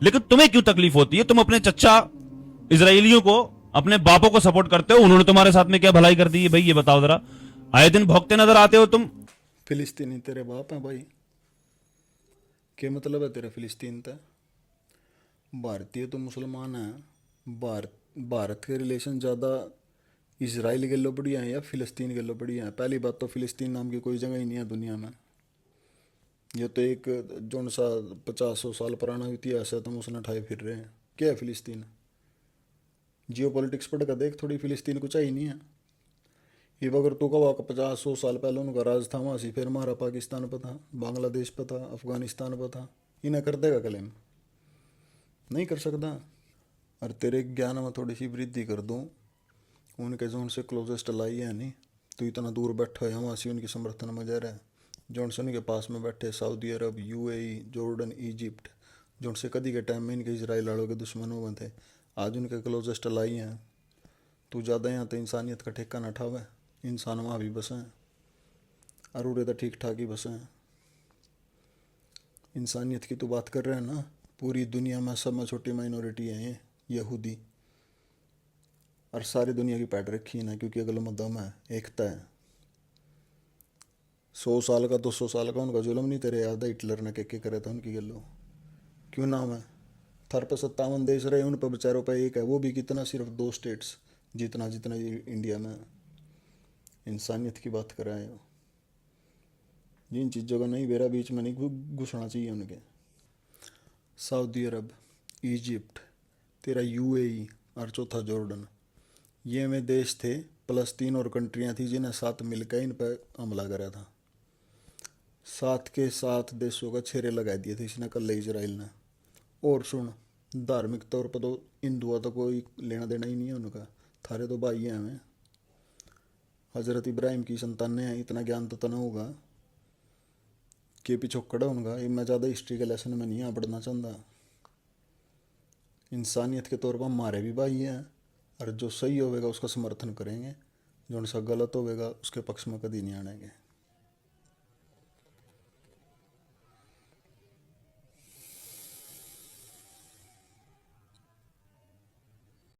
लेकिन तुम्हें क्यों तकलीफ होती है? तुम अपने चच्चा इजरायलियों को, अपने बापों को सपोर्ट करते हो, उन्होंने तुम्हारे साथ में क्या भलाई कर दी है भाई? ये बताओ जरा। आए दिन भौंकते नजर आते हो तुम। फिलिस्तीनी तेरे बाप हैं भाई? क्या मतलब है तेरा फिलिस्तीन का? भारतीय तो मुसलमान है। भारत के रिलेशन ज़्यादा इसराइल के लो बढ़िया है या फिलिस्तीन के लो बढ़िया है? पहली बात तो फिलिस्तीन नाम की कोई जगह ही नहीं है दुनिया में। ये तो एक जोन सा 50-100 साल पुराना इतिहास है, तुम उसने उठाए फिर रहे हैं। क्या है फिलिस्तीन? जियो पॉलिटिक्स पढ़ कर देख, थोड़ी फिलिस्तीन कुछ ही नहीं है। ये अगर तू कहा 50-100 साल पहले उनका राज था वहाँ से, फिर हमारा पाकिस्तान पर था, बांग्लादेश पर था, अफगानिस्तान पर था, इन्हें कर देगा क्लेम? नहीं कर सकता। और तेरे ज्ञान में थोड़ी सी वृद्धि कर दूँ, उनके जो उनसे क्लोजेस्ट लाई है नहीं, तो इतना दूर बैठा है वहाँ से उनकी समर्थन में जा रहा है। जो उनसे उनके पास में बैठे सऊदी अरब, यूएई, जॉर्डन, इजिप्ट, जो उनसे कदी के टाइम में इनके इसराइल वालों के दुश्मनों में थे, आज उनके क्लोजेस्ट लाई हैं। तू ज़्यादा यहाँ तो इंसानियत का ठेका न उठावे। इंसान वहाँ भी बसे हैं, और उरे तो ठीक ठाक ही बसे हैं। इंसानियत की तो बात कर रहे हैं ना, पूरी दुनिया में सब में छोटी माइनॉरिटी है ये यहूदी, और सारी दुनिया की पैट रखी है ना, क्योंकि अगल मदम है, एकता है। 100 साल का 200 साल का उनका जुल्म नहीं तेरे याद है? हिटलर ने के करे था उनकी गलो? क्यों नाम है? थर पे 57 देश रहे, उन पर बेचारों पे एक है, वो भी कितना, सिर्फ 2 स्टेट्स, जितना जितना ये इंडिया में है। इंसानियत की बात कर रहे हो? जिन चीज़ों का नहीं बेरा बीच में नहीं घुसना चाहिए उनके। सऊदी अरब, इजिप्ट, तेरा यूएई, और चौथा जॉर्डन, ये में देश थे, प्लस 3 और कंट्रियाँ थी जिन्हें साथ मिलकर इन पर हमला करा था। 7 के 7 देशों का छेरे लगा दिए थे इसने कल इसराइल ने। और सुन, धार्मिक तौर पर तो हिंदुआ तो कोई लेना देना ही नहीं है उनका, थारे तो भाई हैं हमें। हजरत इब्राहिम की संतानें हैं, इतना ज्ञान तो तना होगा कि पिछोकड़ है उनका। ये मैं ज़्यादा हिस्ट्री के लेसन में नहीं यहाँ पढ़ना चाहता। इंसानियत के तौर पर हमारे भी भाई हैं, और जो सही होवेगा उसका समर्थन करेंगे, जो उनसा गलत होवेगा उसके पक्ष में कभी नहीं आनेंगे।